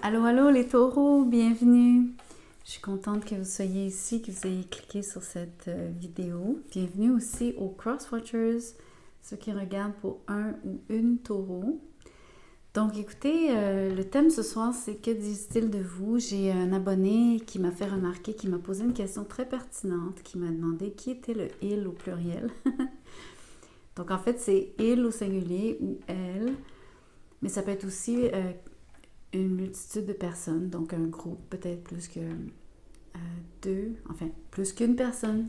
Allô, allô les taureaux, bienvenue. Je suis contente que vous soyez ici, que vous ayez cliqué sur cette vidéo. Bienvenue aussi aux Crosswatchers, ceux qui regardent pour un ou une taureau. Donc écoutez, le thème ce soir, c'est que disent-ils de vous? J'ai un abonné qui m'a fait remarquer, qui m'a posé une question très pertinente, qui m'a demandé qui était le « il » au pluriel. Donc en fait, c'est « il » au singulier ou « elle », mais ça peut être aussi une multitude de personnes, donc un groupe, peut-être plus que deux, enfin plus qu'une personne.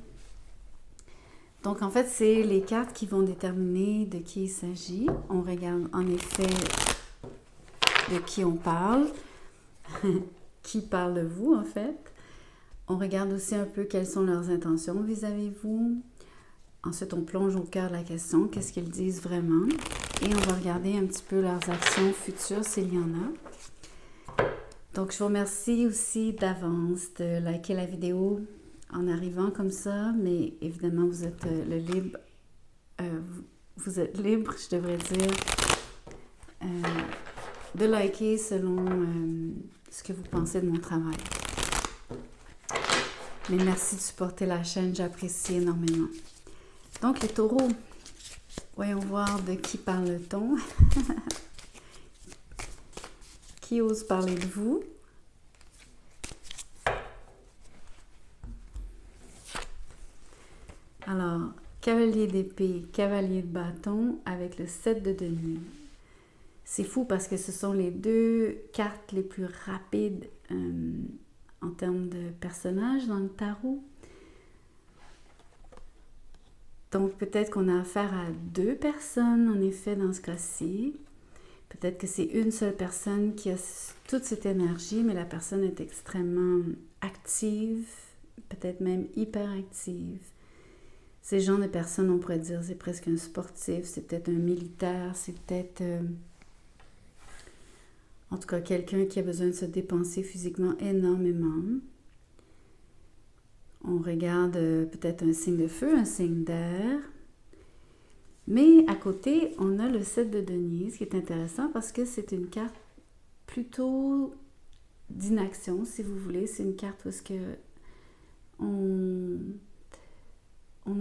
Donc en fait, c'est les cartes qui vont déterminer de qui il s'agit. On regarde en effet de qui on parle, qui parle de vous en fait. On regarde aussi un peu quelles sont leurs intentions vis-à-vis de vous. Ensuite, on plonge au cœur de la question, qu'est-ce qu'ils disent vraiment. Et on va regarder un petit peu leurs actions futures s'il y en a. Donc, je vous remercie aussi d'avance de liker la vidéo en arrivant comme ça, mais évidemment, vous êtes vous êtes libre, je devrais dire, de liker selon ce que vous pensez de mon travail. Mais merci de supporter la chaîne, j'apprécie énormément. Donc, les taureaux, voyons voir de qui parle-t-on. Qui ose parler de vous? Alors, cavalier d'épée, cavalier de bâton avec le 7 de denier. C'est fou parce que ce sont les deux cartes les plus rapides en termes de personnages dans le tarot. Donc peut-être qu'on a affaire à deux personnes en effet dans ce cas-ci. Peut-être que c'est une seule personne qui a toute cette énergie, mais la personne est extrêmement active, peut-être même hyperactive. Ces genres de personnes, on pourrait dire, c'est presque un sportif, c'est peut-être un militaire, c'est peut-être, en tout cas, quelqu'un qui a besoin de se dépenser physiquement énormément. On regarde peut-être un signe de feu, un signe d'air. Mais à côté, on a le 7 de denier, ce qui est intéressant parce que c'est une carte plutôt d'inaction, si vous voulez. C'est une carte où est-ce que on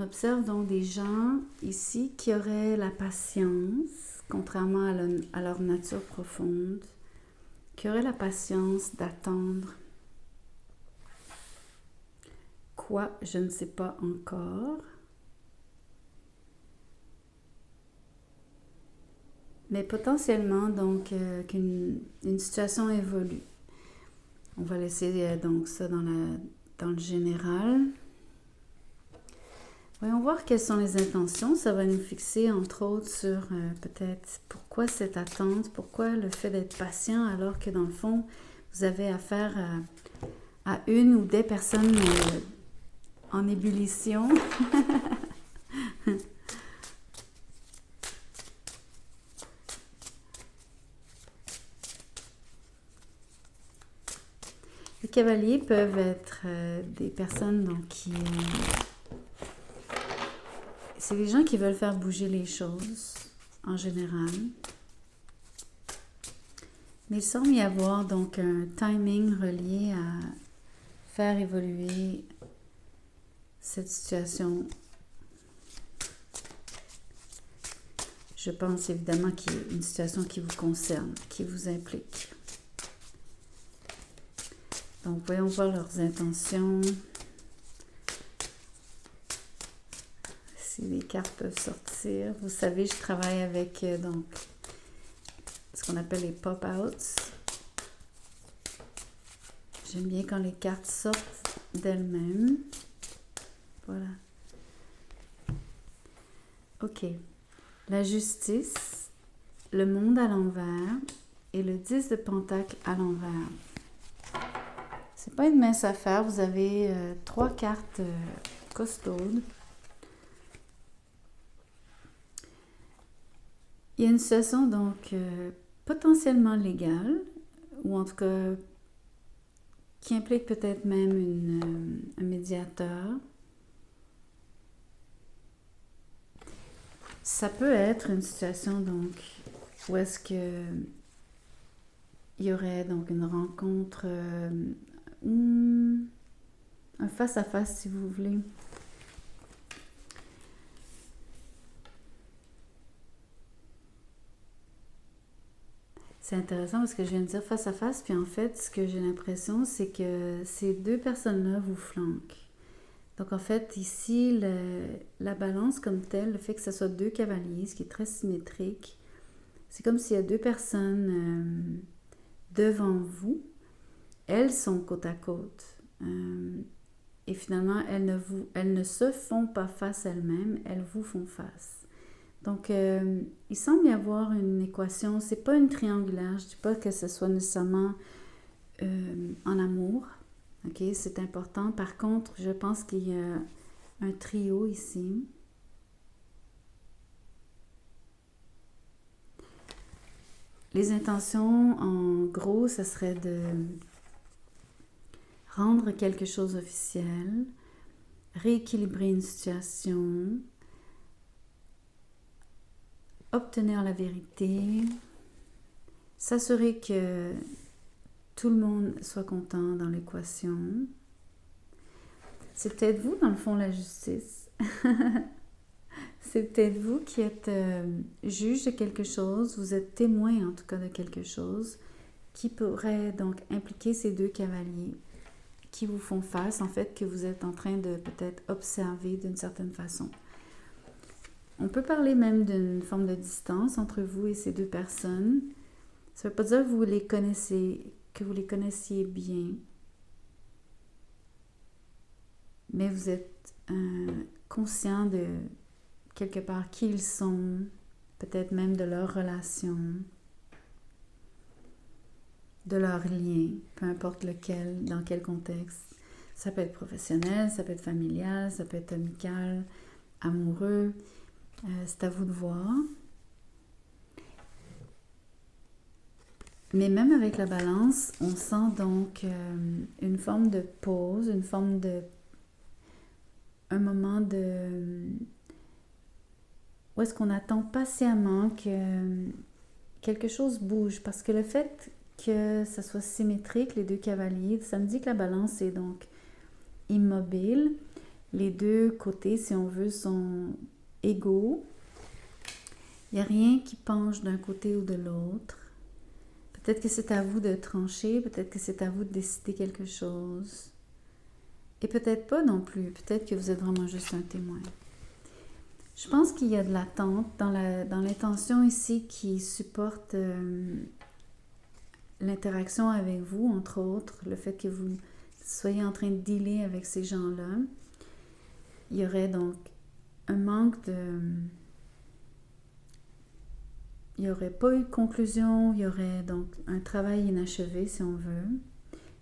observe donc des gens ici qui auraient la patience, contrairement à leur nature profonde, qui auraient la patience d'attendre. Quoi, je ne sais pas encore. Mais potentiellement, donc, qu'une situation évolue. On va laisser donc ça dans le général. Voyons voir quelles sont les intentions. Ça va nous fixer, entre autres, sur peut-être pourquoi cette attente, pourquoi le fait d'être patient, alors que dans le fond, vous avez affaire à une ou des personnes en ébullition. Les cavaliers peuvent être des personnes donc, qui... c'est des gens qui veulent faire bouger les choses, en général. Mais il semble y avoir donc un timing relié à faire évoluer cette situation. Je pense évidemment qu'il y a une situation qui vous concerne, qui vous implique. Donc, voyons voir leurs intentions. Si les cartes peuvent sortir. Vous savez, je travaille avec donc ce qu'on appelle les pop-outs. J'aime bien quand les cartes sortent d'elles-mêmes. Voilà. OK. La justice, le monde à l'envers et le 10 de pentacle à l'envers. C'est pas une mince affaire. Vous avez trois cartes costaudes. Il y a une situation donc potentiellement légale, ou en tout cas qui implique peut-être même un médiateur. Ça peut être une situation donc où est-ce que il y aurait donc une rencontre, un face-à-face si vous voulez. C'est intéressant parce que je viens de dire face à face, puis en fait, ce que j'ai l'impression, c'est que ces deux personnes-là vous flanquent. Donc en fait, ici, la balance comme telle, le fait que ce soit deux cavaliers, ce qui est très symétrique, c'est comme s'il y a deux personnes devant vous. Elles sont côte à côte. Et finalement, elles ne se font pas face elles-mêmes, elles vous font face. Donc, il semble y avoir une équation, c'est pas une triangulaire, je dis pas que ce soit nécessairement en amour, ok, c'est important. Par contre, je pense qu'il y a un trio ici. Les intentions, en gros, ce serait de rendre quelque chose officiel, rééquilibrer une situation, obtenir la vérité, s'assurer que tout le monde soit content dans l'équation. C'est peut-être vous, dans le fond, la justice. C'est peut-être vous qui êtes juge de quelque chose, vous êtes témoin en tout cas de quelque chose qui pourrait donc impliquer ces deux cavaliers qui vous font face, en fait, que vous êtes en train de peut-être observer d'une certaine façon. On peut parler même d'une forme de distance entre vous et ces deux personnes. Ça ne veut pas dire que vous les connaissez, que vous les connaissiez bien, mais vous êtes conscient de quelque part qui ils sont, peut-être même de leur relation, de leur lien, peu importe lequel, dans quel contexte. Ça peut être professionnel, ça peut être familial, ça peut être amical, amoureux. C'est à vous de voir. Mais même avec la balance, on sent donc une forme de pause, une forme de... un moment de... où est-ce qu'on attend patiemment que quelque chose bouge. Parce que le fait que ça soit symétrique, les deux cavaliers, ça me dit que la balance est donc immobile. Les deux côtés, si on veut, sont égaux. Il n'y a rien qui penche d'un côté ou de l'autre. Peut-être que c'est à vous de trancher, peut-être que c'est à vous de décider quelque chose. Et peut-être pas non plus, peut-être que vous êtes vraiment juste un témoin. Je pense qu'il y a de l'attente dans l'intention ici qui supporte l'interaction avec vous, entre autres, le fait que vous soyez en train de dealer avec ces gens-là. Il y aurait donc un manque de... Il n'y aurait pas eu de conclusion, il y aurait donc un travail inachevé, si on veut,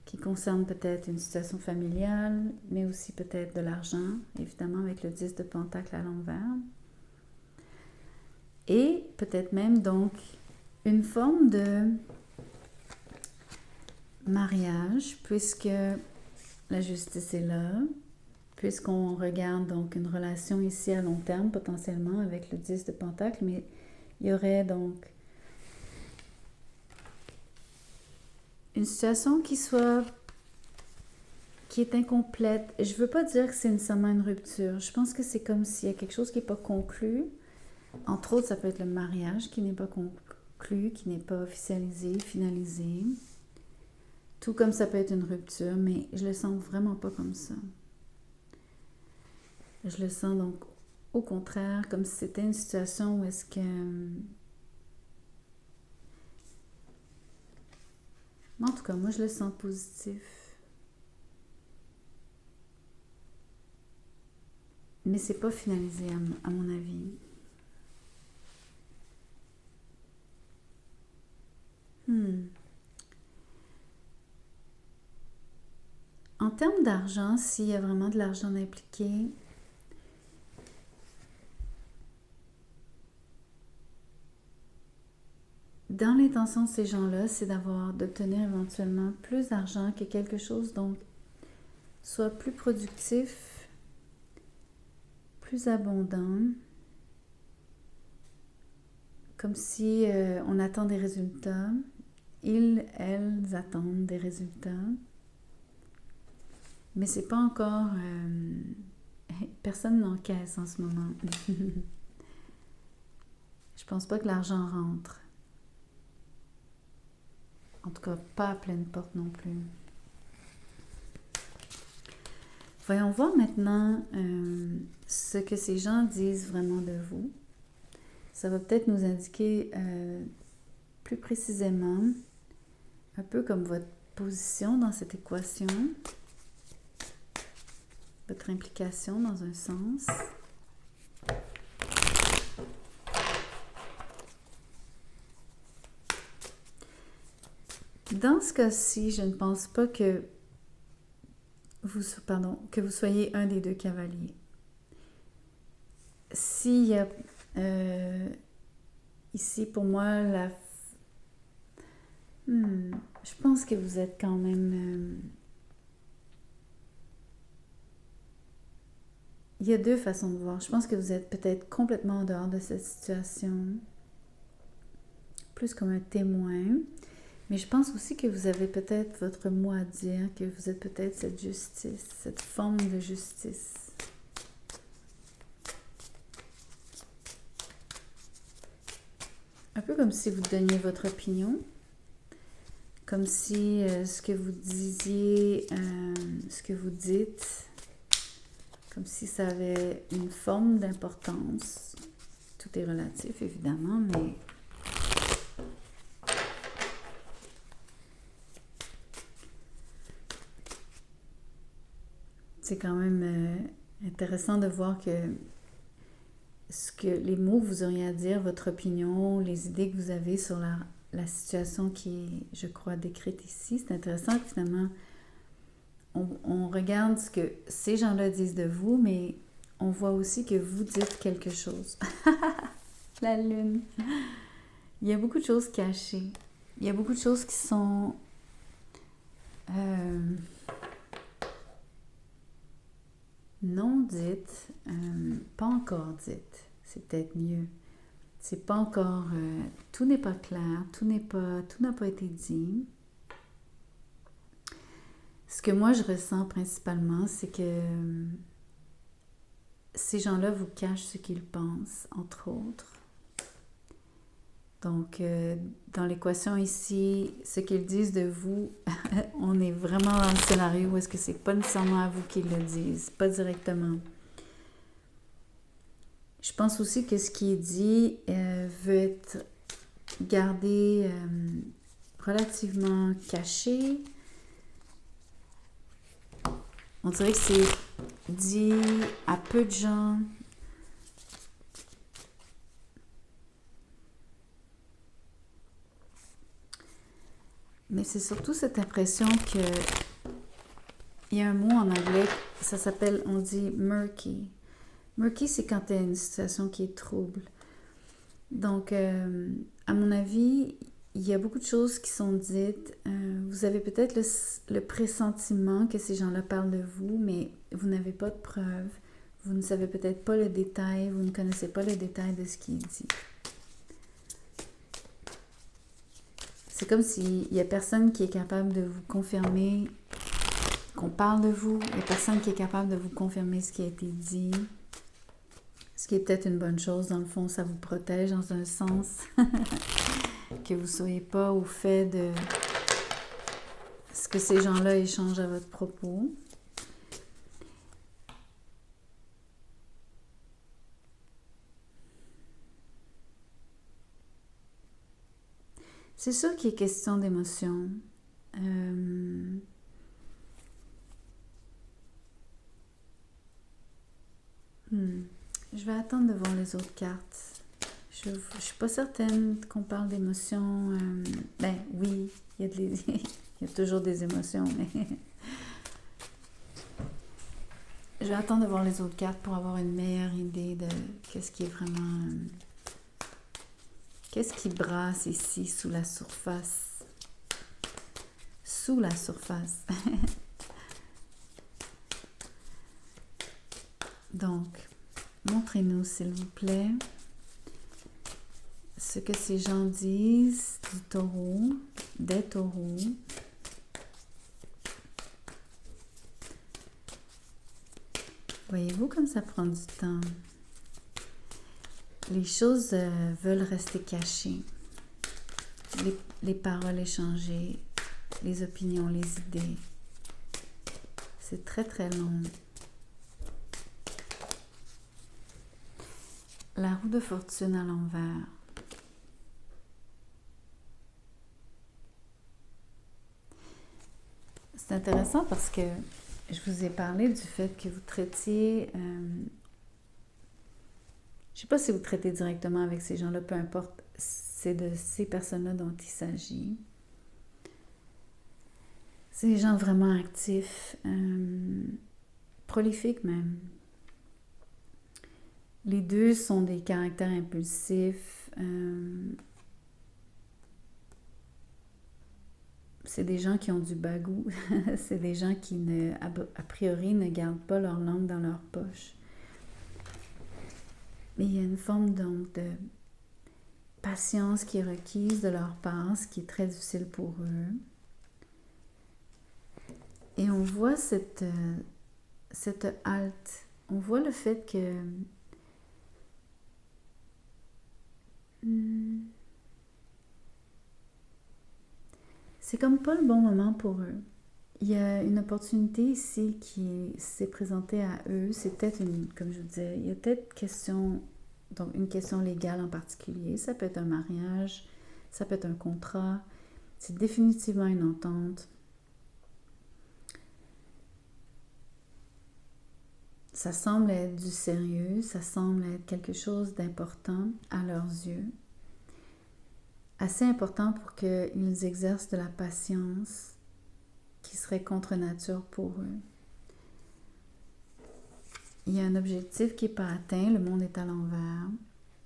qui concerne peut-être une situation familiale, mais aussi peut-être de l'argent, évidemment avec le 10 de Pentacle à l'envers. Et peut-être même donc une forme de mariage, puisque la justice est là, puisqu'on regarde donc une relation ici à long terme potentiellement avec le 10 de Pentacle, mais il y aurait donc une situation qui est incomplète. Je ne veux pas dire que c'est nécessairement une rupture. Je pense que c'est comme s'il y a quelque chose qui n'est pas conclu. Entre autres, ça peut être le mariage qui n'est pas conclu, qui n'est pas officialisé, finalisé. Tout comme ça peut être une rupture, mais je le sens vraiment pas comme ça. Je le sens donc au contraire, comme si c'était une situation où est-ce que... En tout cas, moi, je le sens positif. Mais c'est pas finalisé, à mon avis. En termes d'argent, s'il y a vraiment de l'argent impliqué, dans l'intention de ces gens-là, c'est d'obtenir éventuellement plus d'argent, que quelque chose donc soit plus productif, plus abondant, comme si on attend des résultats. elles attendent des résultats. Mais c'est pas encore... personne n'encaisse en ce moment. Je pense pas que l'argent rentre. En tout cas, pas à pleine porte non plus. Voyons voir maintenant ce que ces gens disent vraiment de vous. Ça va peut-être nous indiquer plus précisément un peu comme votre position dans cette équation, votre implication dans un sens. Dans ce cas-ci, je ne pense pas que vous soyez un des deux cavaliers. S'il y a ici pour moi je pense que vous êtes quand même... il y a deux façons de voir. Je pense que vous êtes peut-être complètement en dehors de cette situation, plus comme un témoin. Mais je pense aussi que vous avez peut-être votre mot à dire, que vous êtes peut-être cette justice, cette forme de justice. Un peu comme si vous donniez votre opinion, comme si ce que vous disiez, ce que vous dites, comme si ça avait une forme d'importance. Tout est relatif, évidemment, mais... c'est quand même intéressant de voir que les mots que vous auriez à dire, votre opinion, les idées que vous avez sur la situation qui est, je crois, décrite ici, c'est intéressant que finalement, on regarde ce que ces gens-là disent de vous, mais on voit aussi que vous dites quelque chose. La lune. Il y a beaucoup de choses cachées. Il y a beaucoup de choses qui sont... non dites, pas encore dites, c'est peut-être mieux. C'est pas encore, tout n'est pas clair, tout n'a pas été dit. Ce que moi je ressens principalement, c'est que ces gens-là vous cachent ce qu'ils pensent, entre autres. Donc, dans l'équation ici, ce qu'ils disent de vous, on est vraiment dans le scénario où est-ce que c'est pas nécessairement à vous qu'ils le disent, pas directement. Je pense aussi que ce qui est dit veut être gardé relativement caché. On dirait que c'est dit à peu de gens. Mais c'est surtout cette impression que il y a un mot en anglais, ça s'appelle, on dit murky. Murky, c'est quand il y a une situation qui est trouble. Donc, à mon avis, il y a beaucoup de choses qui sont dites. Vous avez peut-être le pressentiment que ces gens-là parlent de vous, mais vous n'avez pas de preuves. Vous ne savez peut-être pas le détail, vous ne connaissez pas le détail de ce qui est dit. C'est comme s'il n'y a personne qui est capable de vous confirmer qu'on parle de vous. Il n'y a personne qui est capable de vous confirmer ce qui a été dit. Ce qui est peut-être une bonne chose. Dans le fond, ça vous protège dans un sens. Que vous ne soyez pas au fait de ce que ces gens-là échangent à votre propos. C'est sûr qu'il est question d'émotion. Je vais attendre de voir les autres cartes. Je ne suis pas certaine qu'on parle d'émotion. Ben oui, il y a toujours des émotions, mais... Je vais attendre de voir les autres cartes pour avoir une meilleure idée de qu'est-ce qui est vraiment... qu'est-ce qui brasse ici sous la surface? Sous la surface. Donc, montrez-nous, s'il vous plaît, ce que ces gens disent du taureau des taureaux. Voyez-vous comme ça prend du temps? Les choses veulent rester cachées. Les paroles échangées, les opinions, les idées. C'est très très long. La roue de fortune à l'envers. C'est intéressant parce que je vous ai parlé du fait que vous traitiez... je ne sais pas si vous traitez directement avec ces gens-là, peu importe, c'est de ces personnes-là dont il s'agit. C'est des gens vraiment actifs, prolifiques même. Les deux sont des caractères impulsifs. C'est des gens qui ont du bagou. C'est des gens qui, a priori, ne gardent pas leur langue dans leur poche. Mais il y a une forme donc de patience qui est requise de leur part, ce qui est très difficile pour eux. Et on voit cette halte. On voit le fait que c'est comme pas le bon moment pour eux. Il y a une opportunité ici qui s'est présentée à eux. C'est peut-être comme je vous disais, il y a peut-être donc une question légale en particulier. Ça peut être un mariage, ça peut être un contrat. C'est définitivement une entente. Ça semble être du sérieux, ça semble être quelque chose d'important à leurs yeux. Assez important pour qu'ils exercent de la patience qui serait contre nature pour eux. Il y a un objectif qui n'est pas atteint, le monde est à l'envers.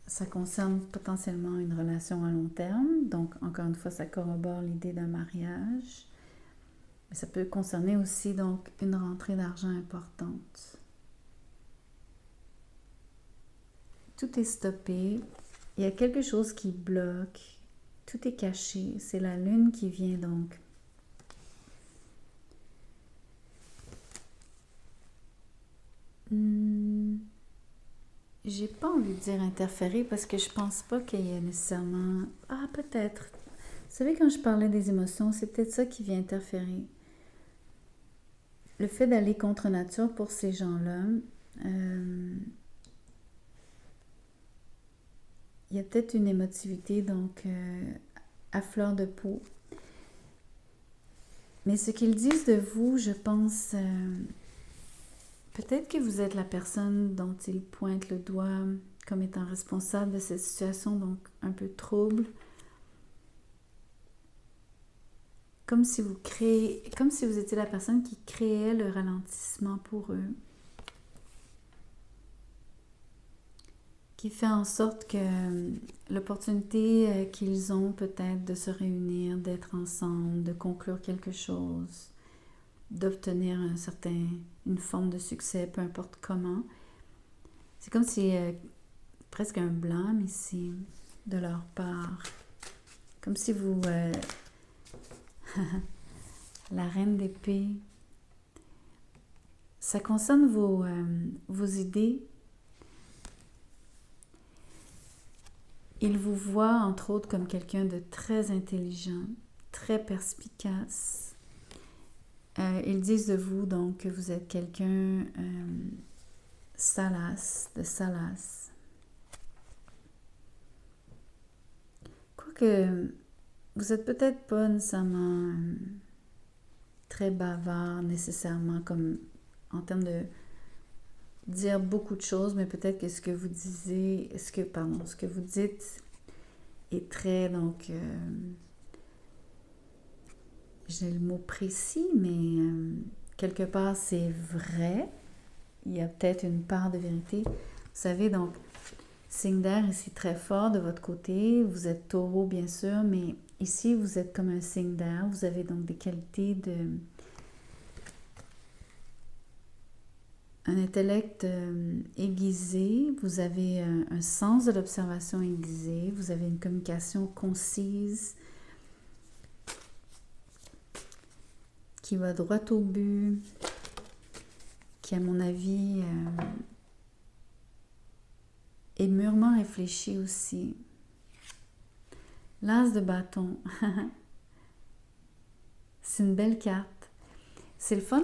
Ça concerne potentiellement une relation à long terme, donc encore une fois, ça corrobore l'idée d'un mariage. Mais ça peut concerner aussi donc une rentrée d'argent importante. Tout est stoppé, il y a quelque chose qui bloque, tout est caché, c'est la lune qui vient donc. J'ai pas envie de dire interférer parce que je pense pas qu'il y ait nécessairement... Ah, peut-être. Vous savez, quand je parlais des émotions, c'est peut-être ça qui vient interférer. Le fait d'aller contre nature pour ces gens-là, il y a peut-être une émotivité donc à fleur de peau. Mais ce qu'ils disent de vous, je pense... peut-être que vous êtes la personne dont ils pointent le doigt comme étant responsable de cette situation, donc un peu trouble. Comme si vous étiez la personne qui créait le ralentissement pour eux. Qui fait en sorte que l'opportunité qu'ils ont peut-être de se réunir, d'être ensemble, de conclure quelque chose, d'obtenir une forme de succès, peu importe comment. C'est comme si presque un blâme ici de leur part. Comme si vous... la reine d'épée. Ça concerne vos idées. Ils vous voient entre autres comme quelqu'un de très intelligent, très perspicace. Ils disent de vous donc que vous êtes quelqu'un de salace. Quoique vous êtes peut-être pas nécessairement très bavard nécessairement comme en termes de dire beaucoup de choses, mais peut-être que ce que vous dites est très donc j'ai le mot précis, mais quelque part c'est vrai. Il y a peut-être une part de vérité. Vous savez, donc, signe d'air ici très fort de votre côté. Vous êtes taureau, bien sûr, mais ici, vous êtes comme un signe d'air. Vous avez donc des qualités un intellect aiguisé. Vous avez un sens de l'observation aiguisé. Vous avez une communication concise. qui va droit au but, qui, à mon avis, est mûrement réfléchi aussi. L'as de bâton. C'est une belle carte. C'est le fun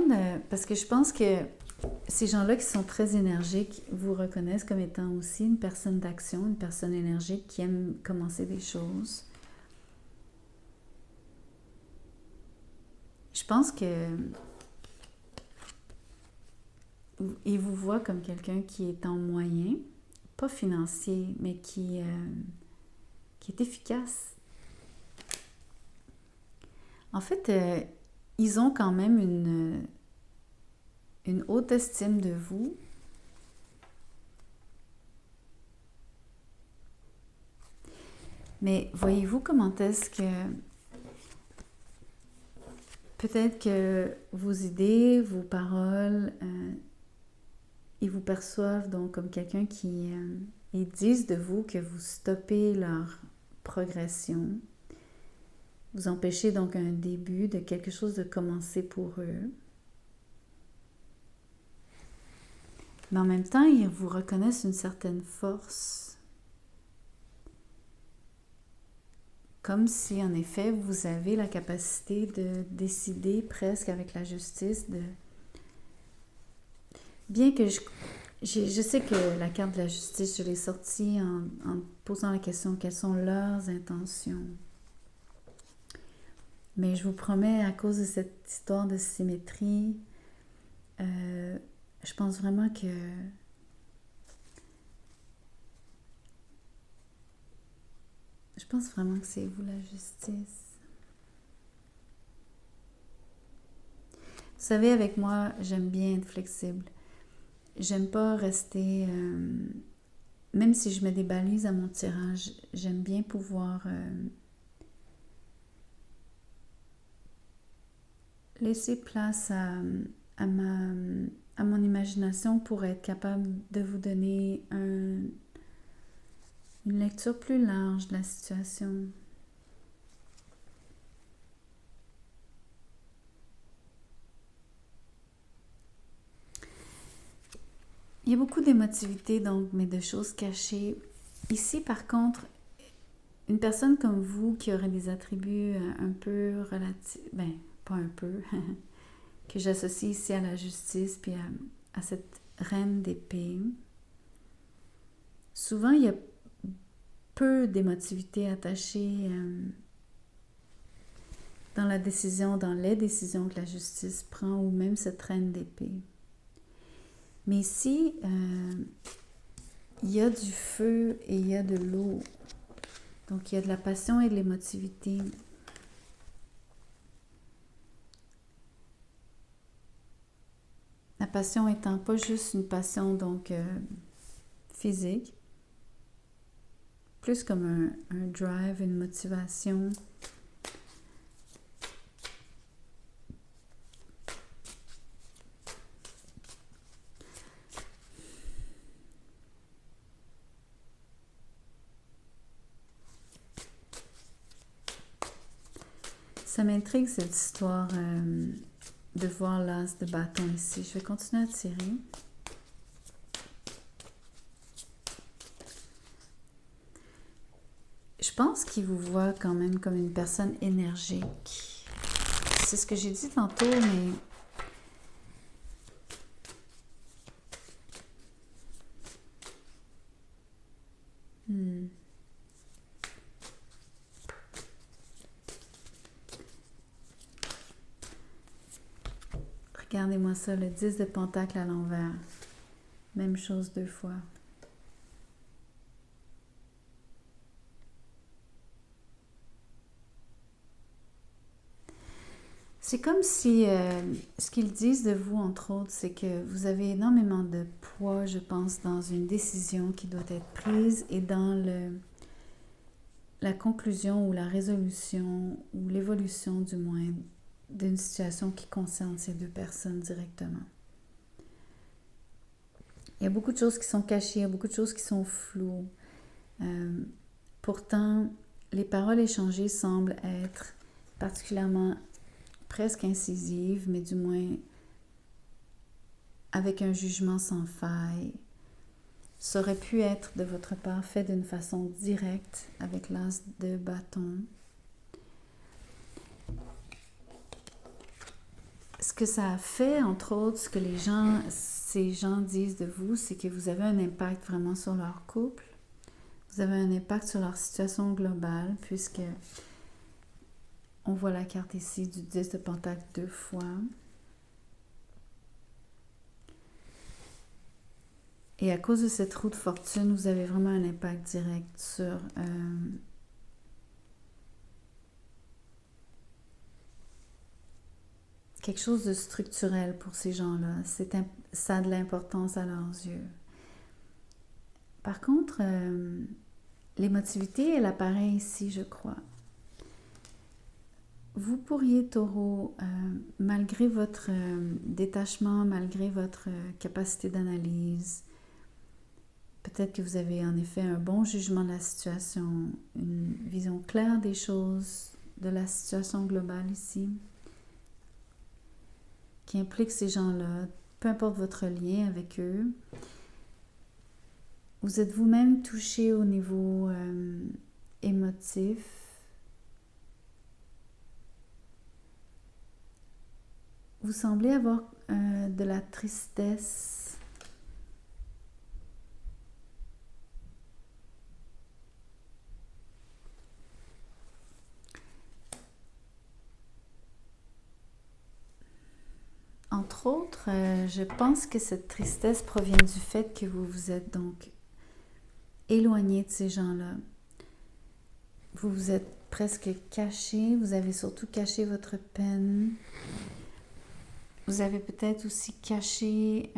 parce que je pense que ces gens-là qui sont très énergiques vous reconnaissent comme étant aussi une personne d'action, une personne énergique qui aime commencer des choses. Je pense que ils vous voient comme quelqu'un qui est en moyen, pas financier, mais qui est efficace. En fait, ils ont quand même une haute estime de vous. Mais voyez-vous comment est-ce que peut-être que vos idées, vos paroles, ils vous perçoivent donc comme quelqu'un qui... ils disent de vous que vous stoppez leur progression. Vous empêchez donc un début de quelque chose de commencer pour eux. Mais en même temps, ils vous reconnaissent une certaine force. Comme si, en effet, vous avez la capacité de décider presque avec la justice de... Bien que je sais que la carte de la justice, je l'ai sortie en posant la question quelles sont leurs intentions. Mais je vous promets, à cause de cette histoire de symétrie, je pense vraiment que c'est vous la justice. Vous savez, avec moi, j'aime bien être flexible. J'aime pas rester... même si je mets des balises à mon tirage, j'aime bien pouvoir laisser place à mon imagination pour être capable de vous donner une lecture plus large de la situation. Il y a beaucoup d'émotivité, donc, mais de choses cachées. Ici, par contre, une personne comme vous qui aurait des attributs un peu relatifs, ben, pas un peu, que j'associe ici à la justice puis à cette reine d'épée, souvent il y a peu d'émotivité attachée dans les décisions que la justice prend ou même cette reine d'épée. Mais ici, il y a du feu et il y a de l'eau. Donc, il y a de la passion et de l'émotivité. La passion étant pas juste une passion donc physique, plus comme un drive, une motivation. Ça m'intrigue cette histoire de voir l'as de bâton ici. Je vais continuer à tirer. Je pense qu'il vous voit quand même comme une personne énergique. C'est ce que j'ai dit tantôt, mais... Regardez-moi ça, le 10 de pentacle à l'envers. Même chose 2 fois. C'est comme si ce qu'ils disent de vous, entre autres, c'est que vous avez énormément de poids, je pense, dans une décision qui doit être prise et dans la conclusion ou la résolution ou l'évolution, du moins, d'une situation qui concerne ces 2 personnes directement. Il y a beaucoup de choses qui sont cachées, il y a beaucoup de choses qui sont floues. Pourtant, les paroles échangées semblent être particulièrement presque incisive, mais du moins avec un jugement sans faille. Ça aurait pu être de votre part fait d'une façon directe avec l'as de bâton. Ce que ça a fait, entre autres, ce que ces gens disent de vous, c'est que vous avez un impact vraiment sur leur couple. Vous avez un impact sur leur situation globale, puisque on voit la carte ici du 10 de Pentacle 2 fois. Et à cause de cette roue de fortune, vous avez vraiment un impact direct sur quelque chose de structurel pour ces gens-là. Ça a de l'importance à leurs yeux. Par contre, l'émotivité, elle apparaît ici, je crois. Vous pourriez, Taureau, malgré votre détachement, malgré votre capacité d'analyse, peut-être que vous avez en effet un bon jugement de la situation, une vision claire des choses, de la situation globale ici, qui implique ces gens-là, peu importe votre lien avec eux. Vous êtes vous-même touché au niveau émotif. Vous semblez avoir de la tristesse. Entre autres, je pense que cette tristesse provient du fait que vous vous êtes donc éloigné de ces gens-là. Vous vous êtes presque caché, vous avez surtout caché votre peine. Vous avez peut-être aussi caché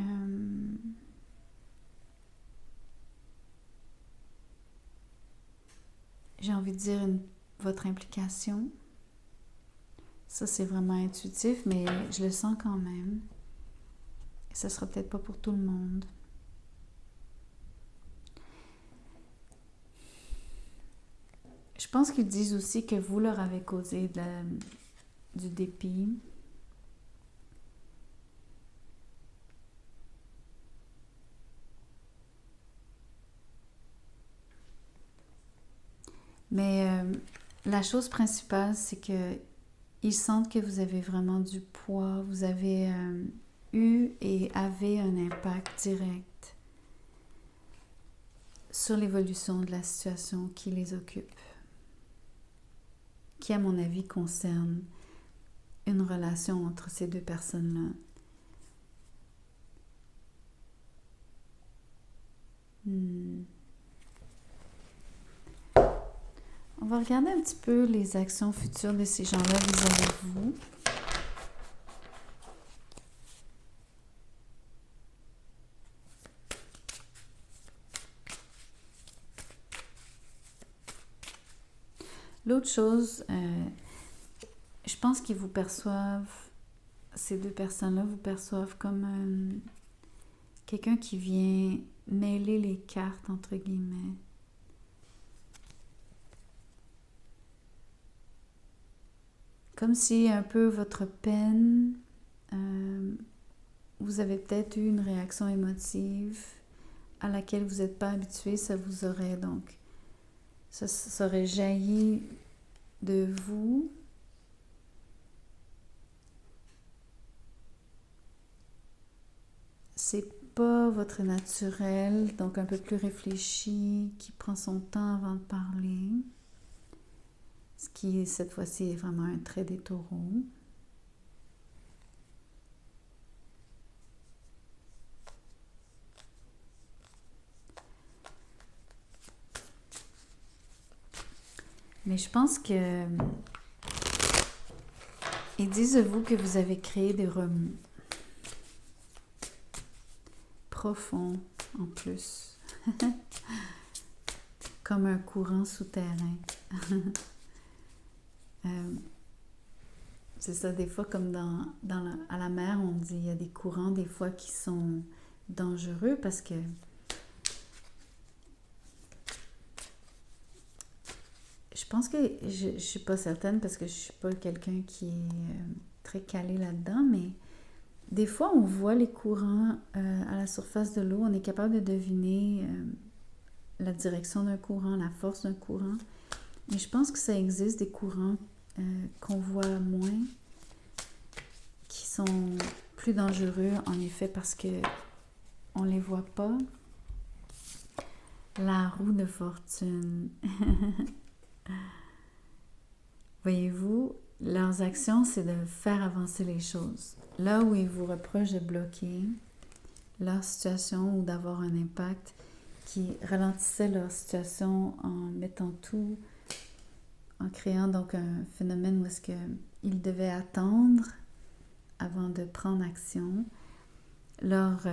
j'ai envie de dire votre implication. Ça, c'est vraiment intuitif, mais je le sens quand même. Et ça sera peut-être pas pour tout le monde. Je pense qu'ils disent aussi que vous leur avez causé du dépit. Mais la chose principale, c'est que ils sentent que vous avez vraiment du poids, vous avez eu et avez un impact direct sur l'évolution de la situation qui les occupe, qui à mon avis concerne une relation entre ces deux personnes-là. On va regarder un petit peu les actions futures de ces gens-là vis-à-vis de vous. L'autre chose, je pense qu'ils vous perçoivent, ces deux personnes-là vous perçoivent comme quelqu'un qui vient mêler les cartes, entre guillemets. Comme si un peu votre peine, vous avez peut-être eu une réaction émotive à laquelle vous n'êtes pas habitué, ça vous aurait donc, ça aurait jailli de vous. C'est pas votre naturel, donc un peu plus réfléchi, qui prend son temps avant de parler. Ce qui, cette fois-ci, est vraiment un trait des taureaux. Mais je pense que ils disent de vous que vous avez créé des remous profonds en plus, comme un courant souterrain. C'est ça, des fois, comme à la mer, on dit il y a des courants des fois qui sont dangereux parce que je pense que je suis pas certaine parce que je suis pas quelqu'un qui est très calée là-dedans, mais des fois, on voit les courants à la surface de l'eau. On est capable de deviner la direction d'un courant, la force d'un courant. Mais je pense que ça existe des courants qu'on voit moins, qui sont plus dangereux, en effet, parce que on les voit pas. La roue de fortune. Voyez-vous, leurs actions, c'est de faire avancer les choses. Là où ils vous reprochent de bloquer leur situation ou d'avoir un impact qui ralentissait leur situation en mettant tout, en créant donc un phénomène où est-ce qu'ils devaient attendre avant de prendre action. Leur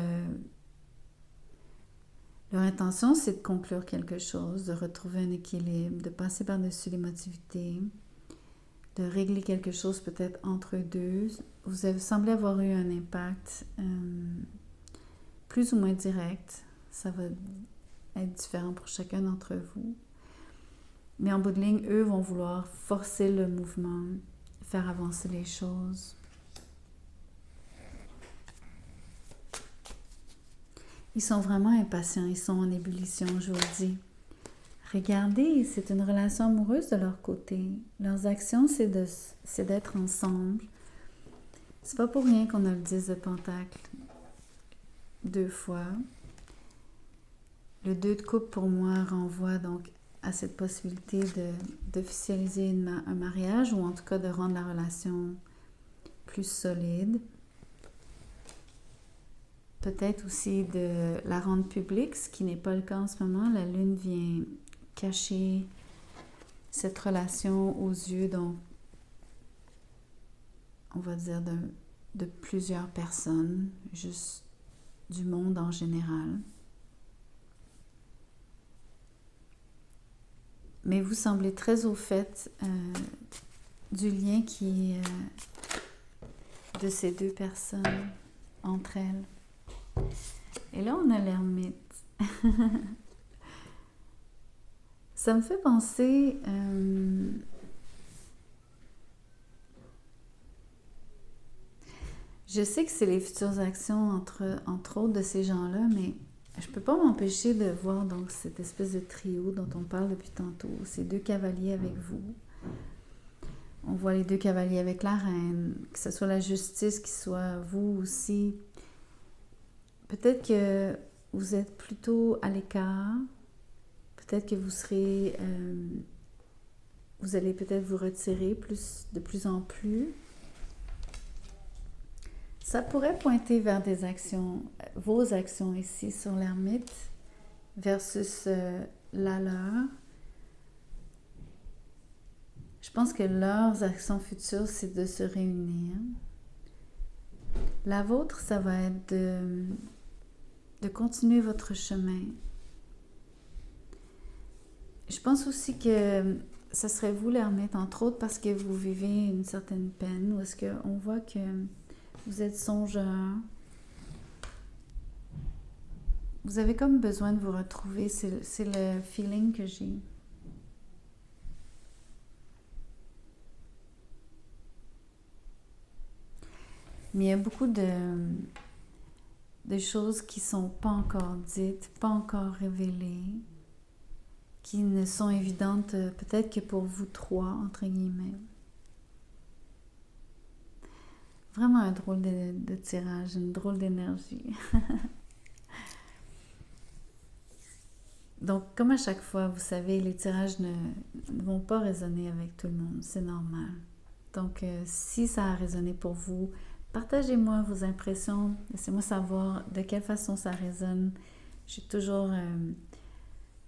intention, c'est de conclure quelque chose, de retrouver un équilibre, de passer par-dessus l'émotivité, de régler quelque chose peut-être entre eux deux. Vous avez semblé avoir eu un impact plus ou moins direct. Ça va être différent pour chacun d'entre vous. Mais en bout de ligne, eux vont vouloir forcer le mouvement, faire avancer les choses. Ils sont vraiment impatients, ils sont en ébullition, je vous le dis. Regardez, c'est une relation amoureuse de leur côté. Leurs actions, c'est d'être ensemble. C'est pas pour rien qu'on a le 10 de Pentacle 2 fois. Le 2 de coupe, pour moi, renvoie donc à cette possibilité d'officialiser un mariage ou en tout cas de rendre la relation plus solide. Peut-être aussi de la rendre publique, ce qui n'est pas le cas en ce moment. La Lune vient cacher cette relation aux yeux, donc, on va dire, de plusieurs personnes, juste du monde en général. Mais vous semblez très au fait du lien qui est de ces deux personnes entre elles. Et là, on a l'ermite. Ça me fait penser... je sais que c'est les futures actions entre autres de ces gens-là, mais je peux pas m'empêcher de voir donc cette espèce de trio dont on parle depuis tantôt. Ces deux cavaliers avec vous. On voit les deux cavaliers avec la reine, que ce soit la justice, qui soit vous aussi. Peut-être que vous êtes plutôt à l'écart. Peut-être que vous allez peut-être vous retirer de plus en plus. Ça pourrait pointer vers des actions, vos actions ici sur l'ermite versus la leur. Je pense que leurs actions futures, c'est de se réunir. La vôtre, ça va être de continuer votre chemin. Je pense aussi que ça serait vous l'ermite, entre autres parce que vous vivez une certaine peine, ou est-ce qu'on voit que vous êtes songeur. Vous avez comme besoin de vous retrouver, c'est le feeling que j'ai. Mais il y a beaucoup de choses qui ne sont pas encore dites, pas encore révélées, qui ne sont évidentes peut-être que pour vous trois, entre guillemets. Vraiment un drôle de tirage, une drôle d'énergie. Donc, comme à chaque fois, vous savez, les tirages ne vont pas résonner avec tout le monde, c'est normal. Donc, si ça a résonné pour vous, partagez-moi vos impressions, laissez-moi savoir de quelle façon ça résonne. Je suis toujours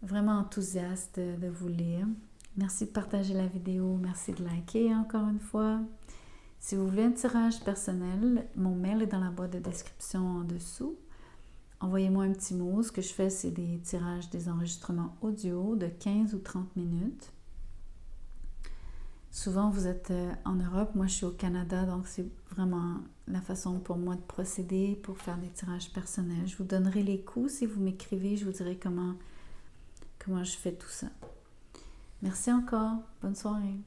vraiment enthousiaste de vous lire. Merci de partager la vidéo, merci de liker encore une fois. Si vous voulez un tirage personnel, mon mail est dans la boîte de description en dessous. Envoyez-moi un petit mot. Ce que je fais, c'est des tirages, des enregistrements audio de 15 ou 30 minutes. Souvent, vous êtes en Europe. Moi, je suis au Canada, donc c'est vraiment la façon pour moi de procéder pour faire des tirages personnels. Je vous donnerai les coûts. Si vous m'écrivez, je vous dirai comment je fais tout ça. Merci encore. Bonne soirée.